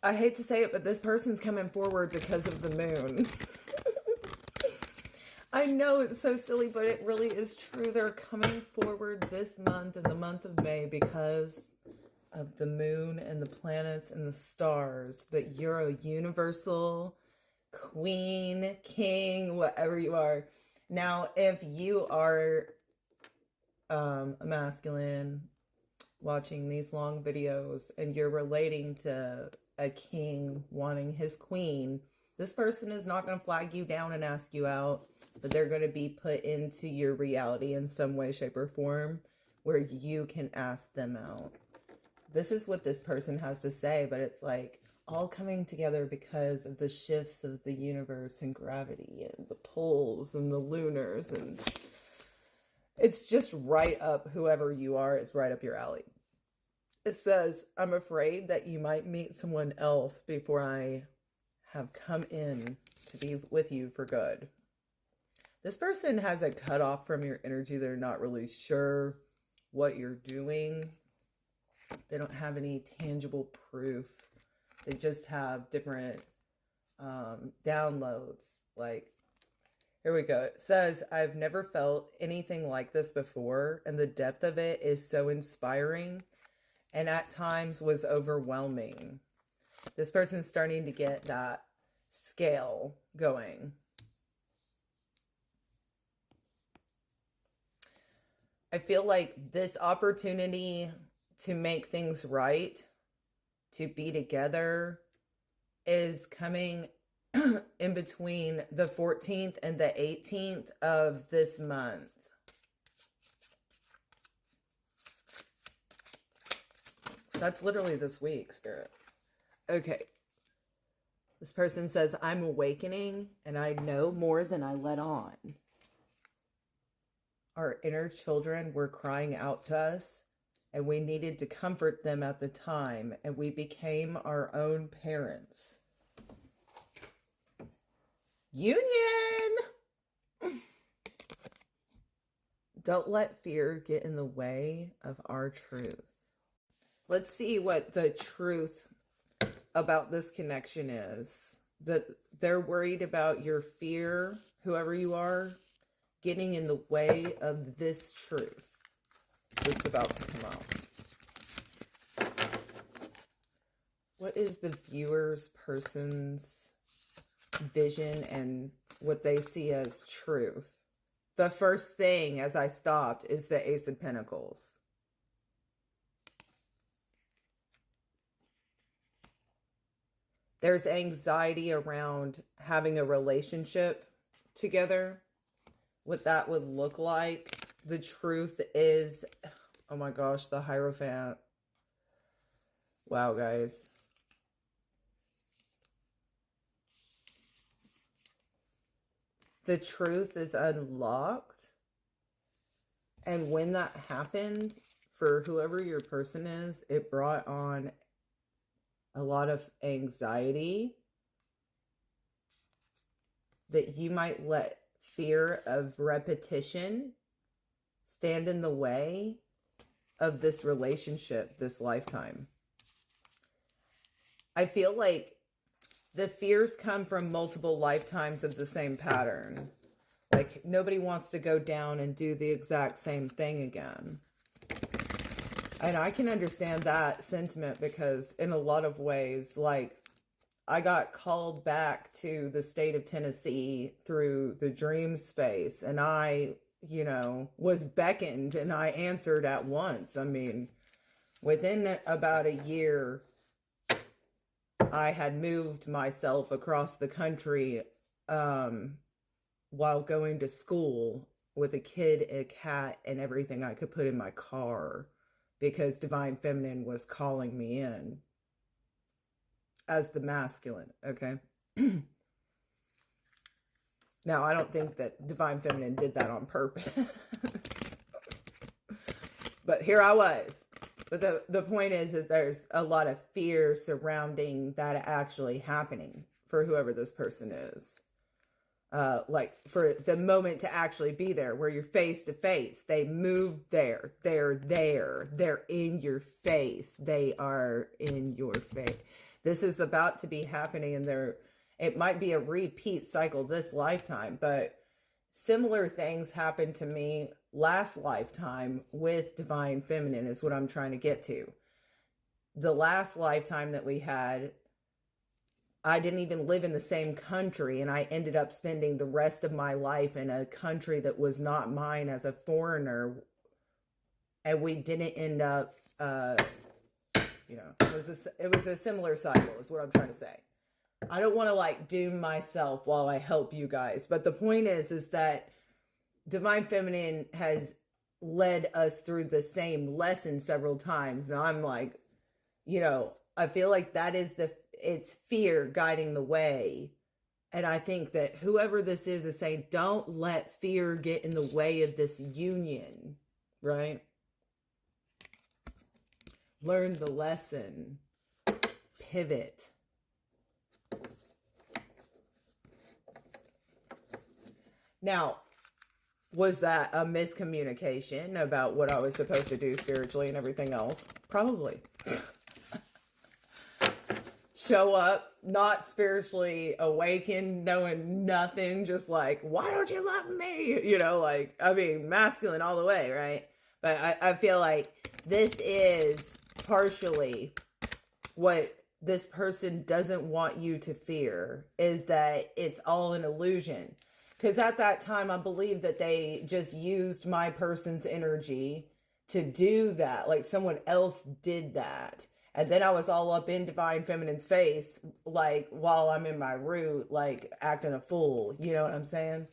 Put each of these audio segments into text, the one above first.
I hate to say it, but this person's coming forward because of the moon. I know it's so silly, but it really is true. They're coming forward this month, in the month of May, because of the moon and the planets and the stars. But you're a universal queen, king, whatever you are. Now, if you are a masculine watching these long videos and you're relating to a king wanting his queen, this person is not going to flag you down and ask you out, but they're going to be put into your reality in some way, shape, or form where you can ask them out. This is what this person has to say, but it's like all coming together because of the shifts of the universe and gravity and the poles and the lunars, and it's just right up, whoever you are, it's right up your alley. It says, I'm afraid that you might meet someone else before I have come in to be with you for good. This person has a cutoff from your energy. They're not really sure what you're doing. They don't have any tangible proof. They just have different downloads. Like, here we go. It says, I've never felt anything like this before, and the depth of it is so inspiring and at times was overwhelming. This person's starting to get that scale going. I feel like this opportunity to make things right, to be together, is coming in between the 14th and the 18th of this month. That's literally this week, Spirit. Okay. This person says, I'm awakening and I know more than I let on. Our inner children were crying out to us, and we needed to comfort them at the time, and we became our own parents. Union! Don't let fear get in the way of our truth. Let's see what the truth about this connection is. That they're worried about your fear, whoever you are, getting in the way of this truth that's about to come out. What is the viewer's person's vision and what they see as truth? The first thing as I stopped is the Ace of Pentacles. There's anxiety around having a relationship together. What that would look like. The truth is, oh my gosh, the Hierophant. Wow, guys. The truth is unlocked. And when that happened, for whoever your person is, it brought on a lot of anxiety that you might let fear of repetition stand in the way of this relationship, this lifetime. I feel like the fears come from multiple lifetimes of the same pattern. Like, nobody wants to go down and do the exact same thing again. And I can understand that sentiment because in a lot of ways, like, I got called back to the state of Tennessee through the dream space, and I, was beckoned and I answered at once. I mean, within about a year, I had moved myself across the country while going to school with a kid, a cat, and everything I could put in my car because Divine Feminine was calling me in. As the masculine, okay? Now, I don't think that Divine Feminine did that on purpose. But here I was. But the point is that there's a lot of fear surrounding that actually happening for whoever this person is. Like, for the moment to actually be there, where you're face to face. They moved there. They're there. They're in your face. They are in your face. This is about to be happening, and it might be a repeat cycle this lifetime, but similar things happened to me last lifetime with Divine Feminine is what I'm trying to get to. The last lifetime that we had, I didn't even live in the same country, and I ended up spending the rest of my life in a country that was not mine as a foreigner, and we didn't end up, it was a similar cycle is what I'm trying to say. I don't want to like doom myself while I help you guys, but the point is that Divine Feminine has led us through the same lesson several times. And I'm like, I feel like that is it's fear guiding the way. And I think that whoever this is saying, don't let fear get in the way of this union, right? Learn the lesson. Pivot. Now, was that a miscommunication about what I was supposed to do spiritually and everything else? Probably. Show up, not spiritually awakened, knowing nothing, just like, why don't you love me? Masculine all the way, right? But I feel like this is partially what this person doesn't want you to fear, is that it's all an illusion. Because at that time, I believe that they just used my person's energy to do that. Like someone else did that. And then I was all up in Divine Feminine's face, like while I'm in my root, like acting a fool. You know what I'm saying?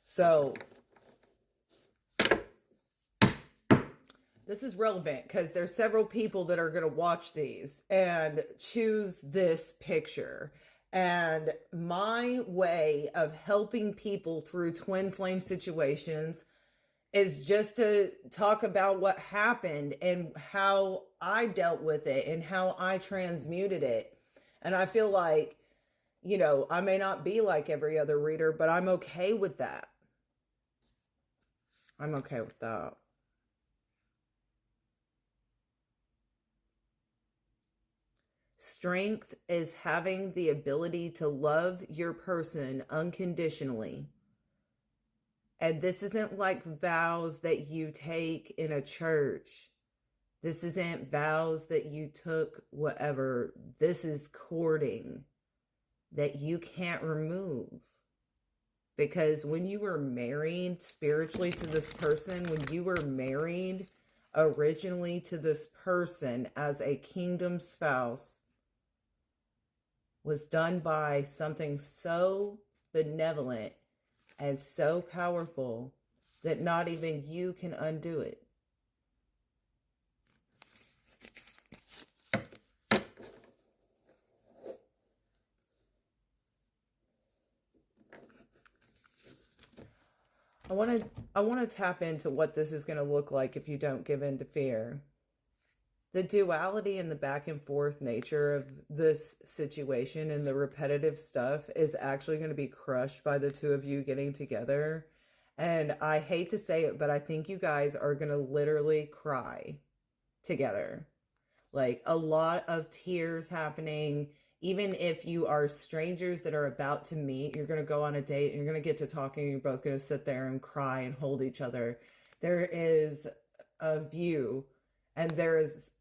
So this is relevant because there's several people that are going to watch these and choose this picture. And my way of helping people through twin flame situations is just to talk about what happened and how I dealt with it and how I transmuted it. And I feel like, I may not be like every other reader, but I'm okay with that. I'm okay with that. Strength is having the ability to love your person unconditionally. And this isn't like vows that you take in a church. This isn't vows that you took whatever. This is courting that you can't remove. Because when you were married spiritually to this person, when you were married originally to this person as a kingdom spouse, was done by something so benevolent and so powerful that not even you can undo it. I want to tap into what this is going to look like if you don't give in to fear. The duality and the back and forth nature of this situation and the repetitive stuff is actually going to be crushed by the two of you getting together. And I hate to say it, but I think you guys are going to literally cry together. Like a lot of tears happening. Even if you are strangers that are about to meet, you're going to go on a date and you're going to get to talking. You're both going to sit there and cry and hold each other. There is a view and there is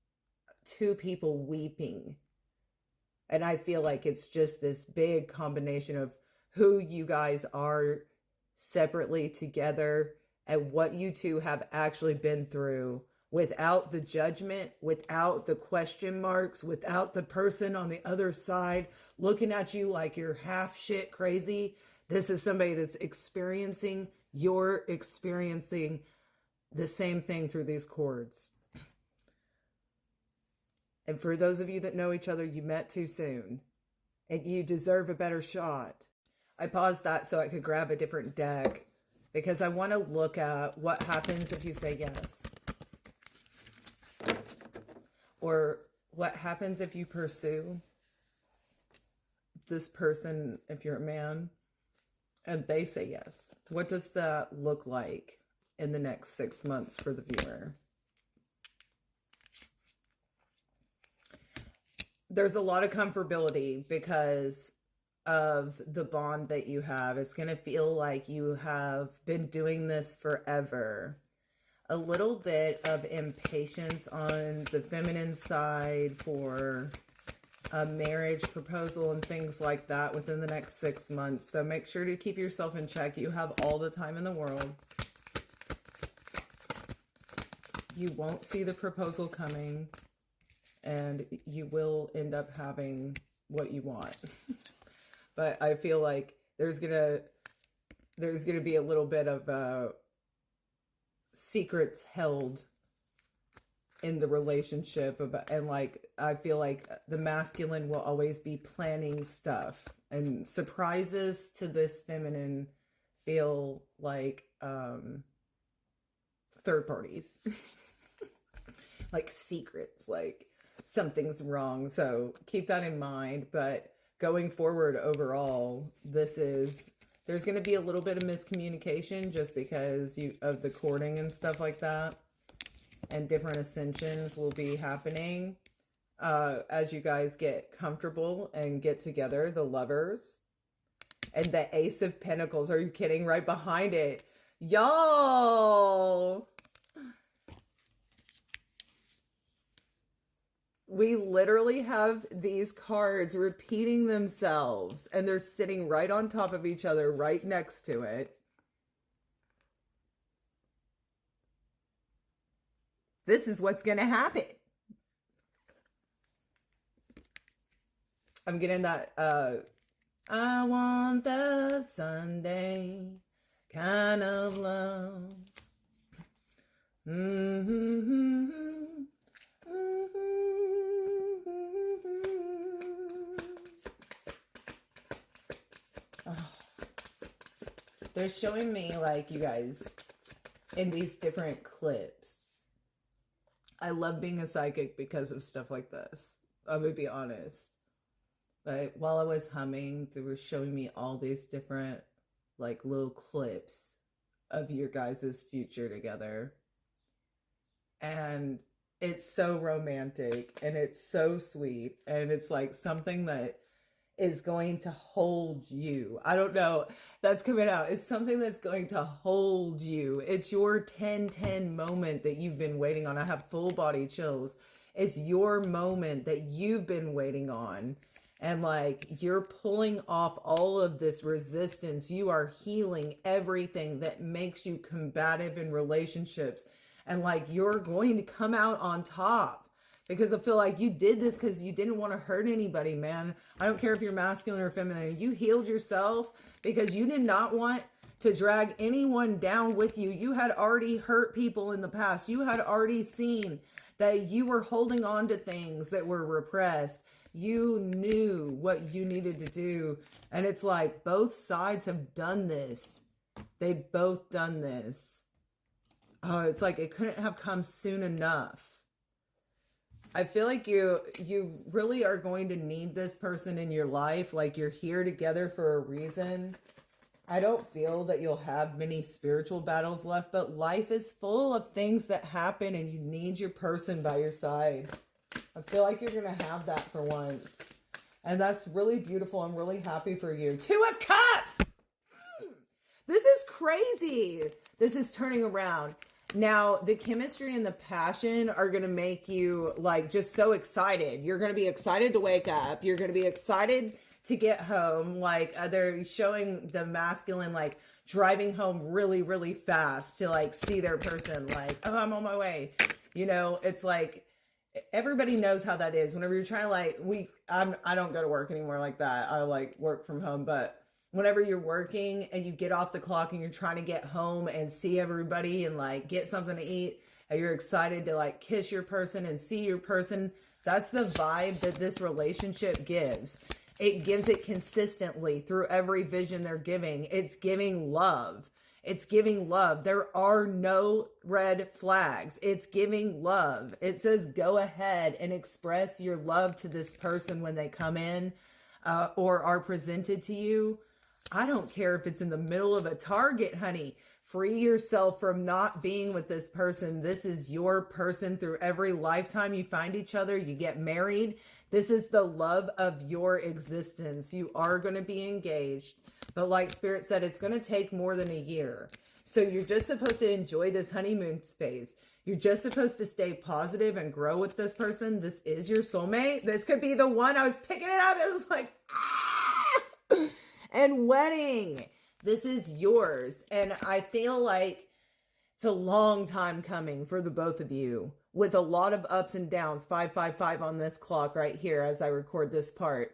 two people weeping. And I feel like it's just this big combination of who you guys are separately together and what you two have actually been through without the judgment, without the question marks, without the person on the other side looking at you like you're half shit crazy. This is somebody that's you're experiencing the same thing through these chords. And for those of you that know each other, you met too soon and you deserve a better shot. I paused that so I could grab a different deck because I want to look at what happens if you say yes. Or what happens if you pursue this person, if you're a man, and they say yes. What does that look like in the next 6 months for the viewer? there's a lot of comfortability because of the bond that you have. It's going to feel like you have been doing this forever. A little bit of impatience on the feminine side for a marriage proposal and things like that within the next 6 months. So make sure to keep yourself in check. You have all the time in the world. You won't see the proposal coming, and you will end up having what you want. But I feel like there's gonna be a little bit of secrets held in the relationship about, and like I feel like the masculine will always be planning stuff, and surprises to this feminine feel like third parties. Like secrets, like something's wrong. So keep that in mind. But going forward overall, there's going to be a little bit of miscommunication just because of the courting and stuff like that, and different ascensions will be happening as you guys get comfortable and get together. The Lovers and the Ace of Pentacles. Are you kidding? Right behind it, y'all. We literally have these cards repeating themselves, and they're sitting right on top of each other, right next to it. This is what's going to happen. I'm getting that, I want the Sunday kind of love. Mm-hmm. They're showing me, like, you guys, in these different clips. I love being a psychic because of stuff like this. I'm going to be honest. But while I was humming, they were showing me all these different, like, little clips of your guys' future together. And it's so romantic, and it's so sweet, and it's like something that is going to hold you. I don't know. That's coming out. It's something that's going to hold you. It's your 10-10 moment that you've been waiting on. I have full body chills. It's your moment that you've been waiting on. And like, you're pulling off all of this resistance. You are healing everything that makes you combative in relationships. And like, you're going to come out on top. Because I feel like you did this because you didn't want to hurt anybody, man. I don't care if you're masculine or feminine. You healed yourself because you did not want to drag anyone down with you. You had already hurt people in the past. You had already seen that you were holding on to things that were repressed. You knew what you needed to do. And it's like both sides have done this. They've both done this. Oh, it's like it couldn't have come soon enough. I feel like you really are going to need this person in your life. Like, you're here together for a reason. I don't feel that you'll have many spiritual battles left, but life is full of things that happen and you need your person by your side. I feel like you're going to have that for once. And that's really beautiful. I'm really happy for you. 2 of Cups! This is crazy. This is turning around. Now, the chemistry and the passion are going to make you, like, just so excited. You're going to be excited to wake up. You're going to be excited to get home. Like, they're showing the masculine, like, driving home really, really fast to, like, see their person. Like, oh, I'm on my way. You know, it's like, everybody knows how that is. Whenever you're trying to, like, I don't go to work anymore like that. I, like, work from home, but whenever you're working and you get off the clock and you're trying to get home and see everybody and like get something to eat, and you're excited to like kiss your person and see your person, that's the vibe that this relationship gives. It gives it consistently through every vision they're giving. It's giving love. It's giving love. There are no red flags. It's giving love. It says go ahead and express your love to this person when they come in or are presented to you. I don't care if it's in the middle of a Target, honey. Free yourself from not being with this person. This is your person through every lifetime you find each other. You get married. This is the love of your existence. You are going to be engaged. But like Spirit said, it's going to take more than a year. So you're just supposed to enjoy this honeymoon phase. You're just supposed to stay positive and grow with this person. This is your soulmate. This could be the one. I was picking it up. It was like, ah! And wedding. This is yours. And I feel like it's a long time coming for the both of you, with a lot of ups and downs. 555 on this clock right here as I record this part.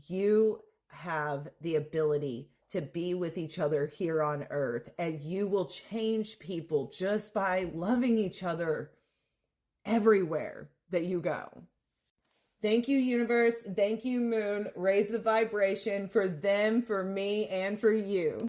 You have the ability to be with each other here on earth, and you will change people just by loving each other everywhere that you go. Thank you, universe. Thank you, moon. Raise the vibration for them, for me, and for you.